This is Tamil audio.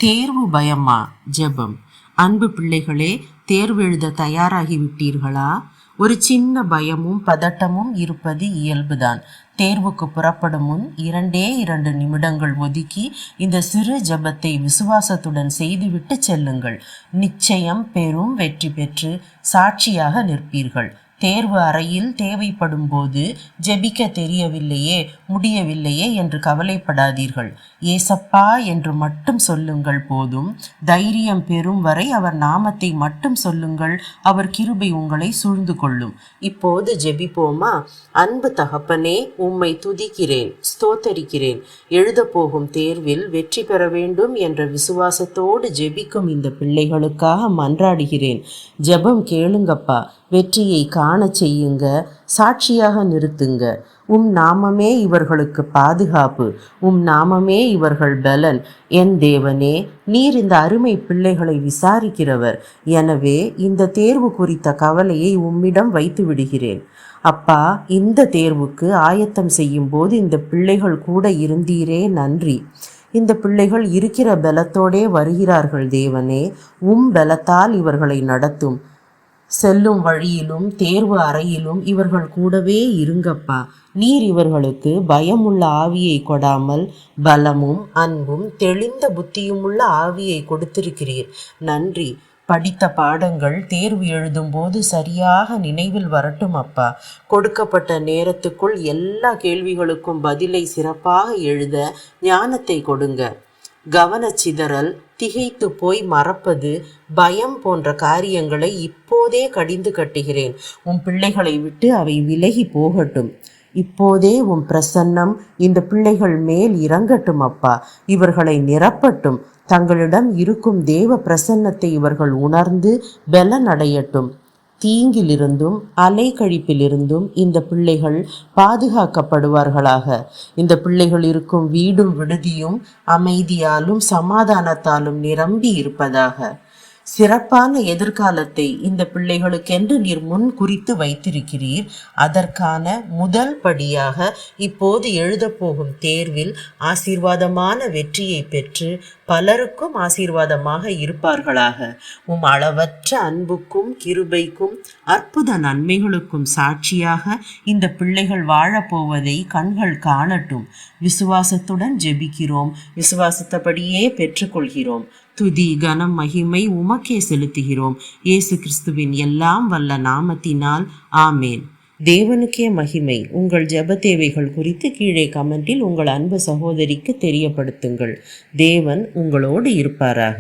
தேர்வு பயமா? ஜெபம். அன்பு பிள்ளைகளே, தேர்வு எழுத தயாராகிவிட்டீர்களா? ஒரு சின்ன பயமும் பதட்டமும் இருப்பது இயல்புதான். தேர்வுக்கு புறப்படும் முன் 2 நிமிடங்கள் ஒதுக்கி இந்த சிறு ஜெபத்தை விசுவாசத்துடன் செய்துவிட்டு செல்லுங்கள். நிச்சயம் பெரும் வெற்றி பெற்று சாட்சியாக நிற்பீர்கள். தேர்வு அறையில் தேவைப்படும் போது ஜெபிக்க தெரியவில்லையே, முடியவில்லையே என்று கவலைப்படாதீர்கள். ஏசப்பா என்று மட்டும் சொல்லுங்கள் போதும். தைரியம் பெறும் வரை அவர் நாமத்தை மட்டும் சொல்லுங்கள். அவர் கிருபை உங்களை சூழ்ந்து கொள்ளும். இப்போது ஜெபிப்போமா? அன்பு தகப்பனே, உம்மை துதிக்கிறேன், ஸ்தோத்தரிக்கிறேன். எழுதப்போகும் தேர்வில் வெற்றி பெற வேண்டும் என்ற விசுவாசத்தோடு ஜெபிக்கும் இந்த பிள்ளைகளுக்காக மன்றாடுகிறேன். ஜெபம் கேளுங்கப்பா. வெற்றியை காண செய்யுங்க, சாட்சியாக நிறுத்துங்க. உம் நாமமே இவர்களுக்கு பாதுகாப்பு, உம் நாமமே இவர்கள் பலன். என் தேவனே, நீர் இந்த அருமை பிள்ளைகளை விசாரிக்கிறவர். எனவே இந்த தேர்வு குறித்த கவலையை உம்மிடம் வைத்து விடுகிறேன். அப்பா, இந்த தேர்வுக்கு ஆயத்தம் செய்யும் போது இந்த பிள்ளைகள் கூட இருந்தீரே, நன்றி. இந்த பிள்ளைகள் இருக்கிற பலத்தோடே வருகிறார்கள் தேவனே. உம் பலத்தால் இவர்களை நடத்தும். செல்லும் வழியிலும் தேர்வு அறையிலும் இவர்கள் கூடவே இருங்கப்பா. நீர் இவர்களுக்கு பயமுள்ள ஆவியை கொடாமல் பலமும் அன்பும் தெளிந்த புத்தியுமுள்ள ஆவியை கொடுத்திருக்கிறீர். நன்றி. படித்த பாடங்கள் தேர்வு எழுதும் போது சரியாக நினைவில் வரட்டும் அப்பா. கொடுக்கப்பட்ட நேரத்துக்குள் எல்லா கேள்விகளுக்கும் பதிலை சிறப்பாக எழுத ஞானத்தை கொடுங்க. கவனச்சிதறல், திகைத்து போய் மறப்பது, பயம் போன்ற காரியங்களை இப்போதே கடிந்து கட்டுகிறேன். உன் பிள்ளைகளை விட்டு அவை விலகி போகட்டும். இப்போதே உன் பிரசன்னம் இந்த பிள்ளைகள் மேல் இறங்கட்டும் அப்பா. இவர்களை நிரப்பட்டும். தங்களிடம் இருக்கும் தேவ பிரசன்னத்தை இவர்கள் உணர்ந்து பலனடையட்டும். தீங்கிலிருந்தும் அலைக்கழிப்பிலிருந்தும் இந்த பிள்ளைகள் பாதுகாக்கப்படுவார்களாக. இந்த பிள்ளைகள் இருக்கும் வீடும் விடுதியும் அமைதியாலும் சமாதானத்தாலும் நிரம்பி இருப்பதாக. சிறப்பான எதிர்காலத்தை இந்த பிள்ளைகளுக்கென்று நீர் முன் குறித்து வைத்திருக்கிறீர். அதற்கான முதல் படியாக இப்போது எழுதப்போகும் தேர்வில் ஆசீர்வாதமான வெற்றியை பெற்று பலருக்கும் ஆசீர்வாதமாக இருப்பார்களாக. உம் அளவற்ற அன்புக்கும் கிருபைக்கும் அற்புத நன்மைகளுக்கும் சாட்சியாக இந்த பிள்ளைகள் வாழப்போவதை கண்கள் காணட்டும். விசுவாசத்துடன் ஜெபிக்கிறோம், விசுவாசத்தபடியே பெற்றுக்கொள்கிறோம். துதி கனம் மகிமை உமக்கே செலுத்துகிறோம். இயேசு கிறிஸ்துவின் எல்லாம் வல்ல நாமத்தினால் ஆமேன். தேவனுக்கே மகிமை. உங்கள் ஜெப தேவைகள் குறித்து கீழே கமெண்டில் உங்கள் அன்பு சகோதரிக்கு தெரியப்படுத்துங்கள். தேவன் உங்களோடு இருப்பாராக.